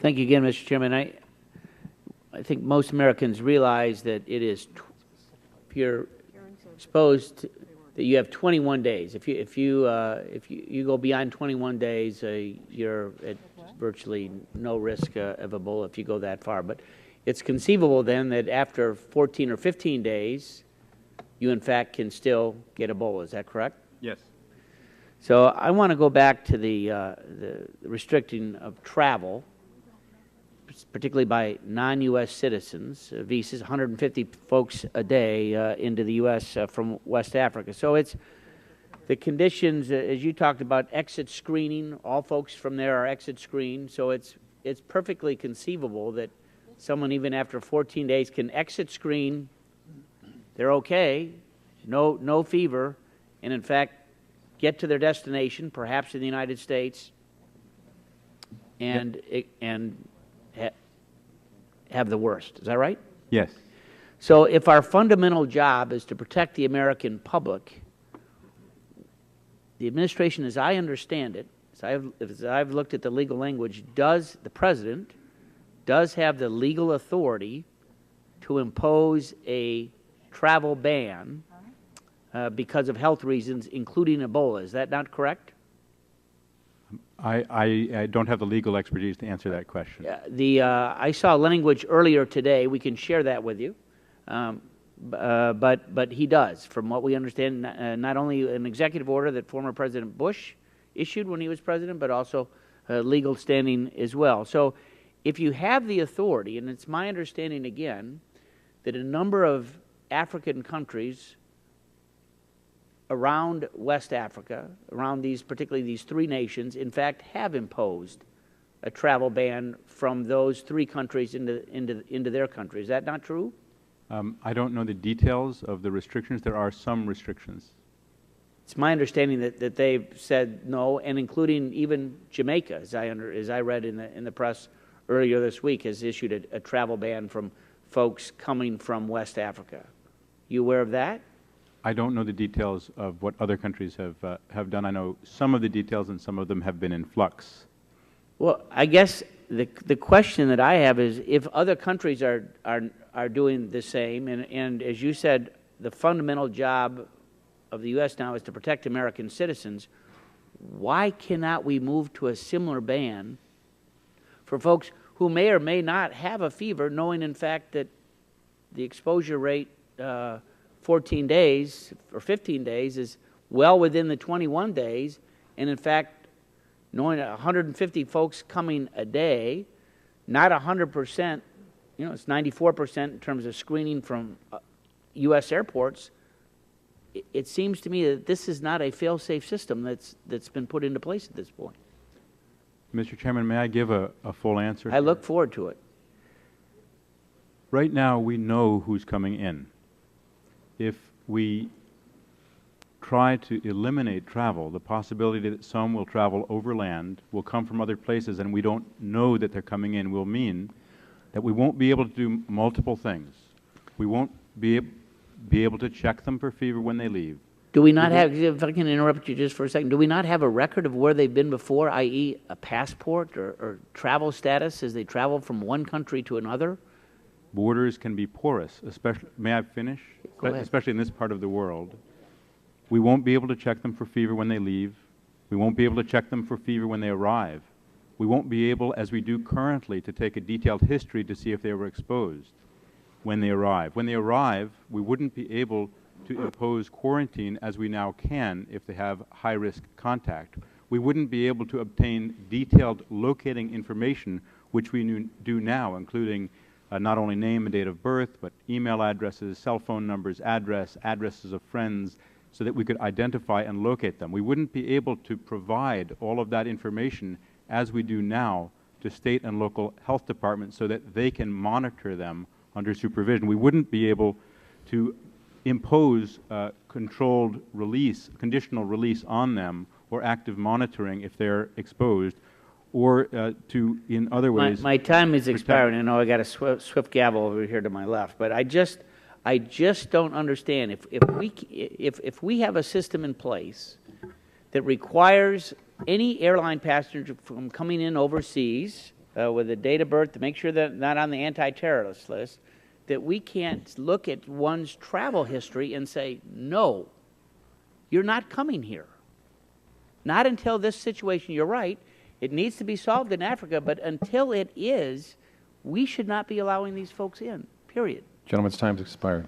Thank you again, Mr. Chairman. I think most Americans realize that it is, if you're exposed, that you have 21 days. If you go beyond 21 days, you're at virtually no risk of Ebola if you go that far. But it's conceivable then that after 14 or 15 days, you in fact can still get Ebola. Is that correct? Yes. So I want to go back to the restricting of travel, particularly by non-U.S. citizens, visas, 150 folks a day into the U.S. From West Africa. So it's the conditions, as you talked about, exit screening. All folks from there are exit screened. So it's perfectly conceivable that someone even after 14 days can exit screen, they're okay, no fever, and in fact get to their destination, perhaps in the United States, and have the worst. Is that right? Yes. So if our fundamental job is to protect the American public, the administration, as I understand it, as I've looked at the legal language, the President does have the legal authority to impose a travel ban because of health reasons, including Ebola. Is that not correct? I don't have the legal expertise to answer that question. I saw language earlier today. We can share that with you. But he does, from what we understand, not only an executive order that former President Bush issued when he was president, but also legal standing as well. So if you have the authority, and it's my understanding again, that a number of African countries around West Africa, around particularly these three nations, in fact have imposed a travel ban from those three countries into their country. Is that not true? I don't know the details of the restrictions. There are some restrictions. It's my understanding that they've said no, and including even Jamaica, as I read in the press earlier this week, has issued a travel ban from folks coming from West Africa. You aware of that? I don't know the details of what other countries have done. I know some of the details, and some of them have been in flux. Well, I guess the question that I have is, if other countries are doing the same, and as you said, the fundamental job of the U.S. now is to protect American citizens, why cannot we move to a similar ban for folks who may or may not have a fever, knowing in fact that the exposure rate 14 days or 15 days is well within the 21 days, and in fact, knowing 150 folks coming a day, not 100%, it's 94% in terms of screening from U.S. airports, it seems to me that this is not a fail-safe system that's been put into place at this point. Mr. Chairman, may I give a full answer? I look forward to it. Right now, we know who's coming in. If we try to eliminate travel, the possibility that some will travel overland, will come from other places, and we don't know that they're coming in, will mean that we won't be able to do multiple things. We won't be able to check them for fever when they leave. Do we not have, if I can interrupt you just for a second, do we not have a record of where they've been before, i.e. a passport or travel status as they travel from one country to another? Borders can be porous, especially, may I finish? Go ahead. Especially in this part of the world. We won't be able to check them for fever when they leave. We won't be able to check them for fever when they arrive. We won't be able, as we do currently, to take a detailed history to see if they were exposed when they arrive. When they arrive, we wouldn't be able to impose quarantine as we now can if they have high-risk contact. We wouldn't be able to obtain detailed locating information, which we do now, including not only name and date of birth, but email addresses, cell phone numbers, addresses of friends, so that we could identify and locate them. We wouldn't be able to provide all of that information as we do now to state and local health departments so that they can monitor them under supervision. We wouldn't be able to impose controlled release, conditional release on them, or active monitoring if they're exposed, or to, in other ways... My time is expiring. I know I got a swift gavel over here to my left, but I just don't understand. If we have a system in place that requires any airline passenger from coming in overseas with a date of birth to make sure that not on the anti-terrorist list, that we can't look at one's travel history and say, no, you're not coming here. Not until this situation, you're right, it needs to be solved in Africa, but until it is, we should not be allowing these folks in, period. Gentleman's time's expired.